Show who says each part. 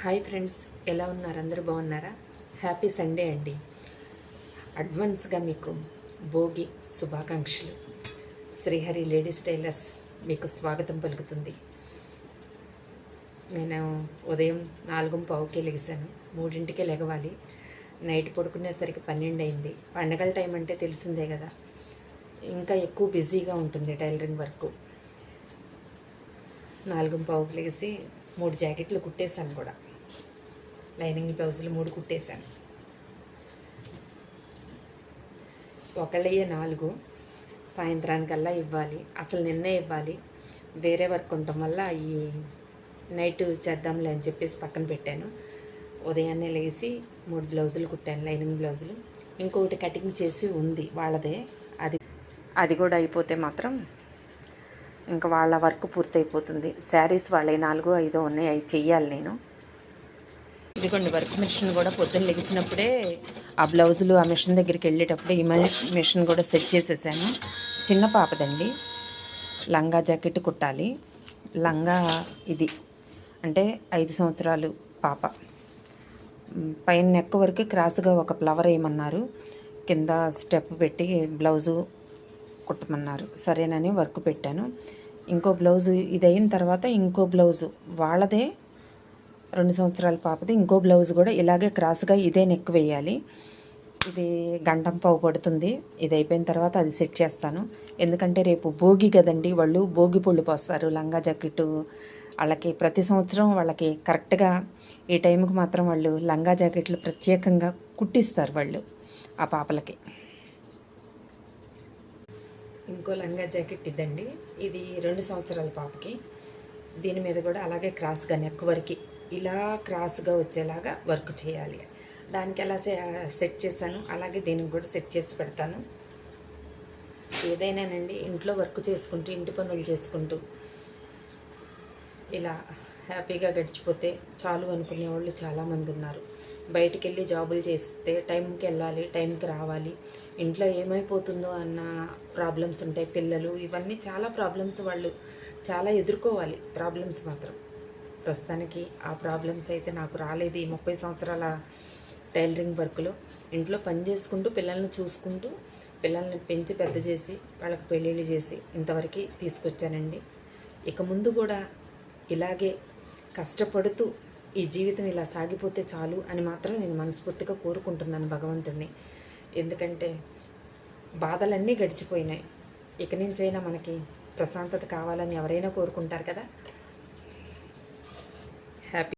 Speaker 1: Hi friends, ఎలా ఉన్నారు? అందరూ బాగున్నారా? హ్యాపీ సండే అండి. అడ్వాన్స్గా మీకు భోగి శుభాకాంక్షలు. శ్రీహరి లేడీస్ టైలర్స్ మీకు స్వాగతం పలుకుతుంది. నేను ఉదయం 4:15కి లెగిసాను. 3ంటికే లెగవాలి. నైట్ పడుకునేసరికి 12 అయింది. పండగల టైం అంటే తెలిసిందే కదా, ఇంకా ఎక్కువ బిజీగా ఉంటుంది టైలరింగ్ వర్క్. 4:15కి లెగిసి 3 జాకెట్లు కుట్టేశాను కూడా. లైనింగ్ బ్లౌజులు 3 కుట్టేశాను. ఒకళ్ళయ్యే 4 సాయంత్రానికల్లా ఇవ్వాలి. అసలు నిన్నే ఇవ్వాలి. వేరే వర్క్ ఉండటం వల్ల ఈ నైట్ చేద్దాంలే అని చెప్పేసి పక్కన పెట్టాను. ఉదయాన్నే లేచి 3 బ్లౌజులు కుట్టాను, లైనింగ్ బ్లౌజులు. ఇంకొకటి కటింగ్ చేసి ఉంది వాళ్ళదే. అది కూడా అయిపోతే మాత్రం ఇంకా వాళ్ళ వర్క్ పూర్తయిపోతుంది. శారీస్ వాళ్ళ 4, 5 ఉన్నాయి, అవి చెయ్యాలి నేను. ఇదిగోండి వర్క్ మిషన్ కూడా పొద్దున్న లెగిసినప్పుడే ఆ బ్లౌజులు ఆ మిషన్ దగ్గరికి వెళ్ళేటప్పుడు ఈ మిషన్ కూడా సెట్ చేసేసాను. చిన్న పాపదండి, లంగా జాకెట్ కుట్టాలి. లంగా ఇది అంటే 5 సంవత్సరాలు పాప. పైన నెక్ వరకు క్రాస్గా ఒక ఫ్లవర్ వేయమన్నారు, కింద స్టెప్ పెట్టి బ్లౌజు కుట్టమన్నారు. సరేనని వర్క్ పెట్టాను. ఇంకో బ్లౌజు ఇది అయిన తర్వాత ఇంకో బ్లౌజు వాళ్ళదే 2 సంవత్సరాల పాపది. ఇంకో బ్లౌజ్ కూడా ఇలాగే క్రాస్గా ఇదే నెక్ వేయాలి. ఇది గంటం పావు పడుతుంది. ఇది అయిపోయిన తర్వాత అది సెట్ చేస్తాను. ఎందుకంటే రేపు భోగి కదండి, వాళ్ళు భోగి పళ్ళు పోస్తారు. లంగా జాకెట్టు వాళ్ళకి ప్రతి సంవత్సరం వాళ్ళకి కరెక్ట్గా ఈ టైంకి మాత్రం వాళ్ళు లంగా జాకెట్లు ప్రత్యేకంగా కుట్టిస్తారు వాళ్ళు ఆ పాపలకి. ఇంకో లంగా జాకెట్ ఇద్దండి, ఇది 2 సంవత్సరాల పాపకి. దీని మీద కూడా అలాగే క్రాస్గా నెక్ వరకు ఇలా క్రాస్గా వచ్చేలాగా వర్క్ చేయాలి. దానికి ఎలా సెట్ చేశాను అలాగే దీనికి కూడా సెట్ చేసి పెడతాను. ఏదైనానండి ఇంట్లో వర్క్ చేసుకుంటూ, ఇంటి పనులు చేసుకుంటూ ఇలా హ్యాపీగా గడిచిపోతే చాలు అనుకునే వాళ్ళు చాలామంది ఉన్నారు. బయటికి వెళ్ళి జాబులు చేస్తే టైంకి వెళ్ళాలి, టైంకి రావాలి. ఇంట్లో ఏమైపోతుందో అన్న ప్రాబ్లమ్స్ ఉంటాయి. పిల్లలు, ఇవన్నీ చాలా ప్రాబ్లమ్స్ వాళ్ళు చాలా ఎదుర్కోవాలి. ప్రాబ్లమ్స్ మాత్రం ప్రస్తుతానికి ఆ ప్రాబ్లమ్స్ అయితే నాకు రాలేదు. ఈ 30 సంవత్సరాల టైలరింగ్ వర్క్లో ఇంట్లో పని చేసుకుంటూ, పిల్లల్ని చూసుకుంటూ, పిల్లల్ని పెంచి పెద్ద చేసి వాళ్ళకి పెళ్ళిళ్ళు చేసి ఇంతవరకు తీసుకొచ్చానండి. ఇక ముందు కూడా ఇలాగే కష్టపడుతూ ఈ జీవితం ఇలా సాగిపోతే చాలు అని మాత్రం నేను మనస్ఫూర్తిగా కోరుకుంటున్నాను భగవంతుడిని. ఎందుకంటే బాధలన్నీ గడిచిపోయినాయి. ఇక నుంచైనా మనకి ప్రశాంతత కావాలని ఎవరైనా కోరుకుంటారు కదా. హ్యాపీ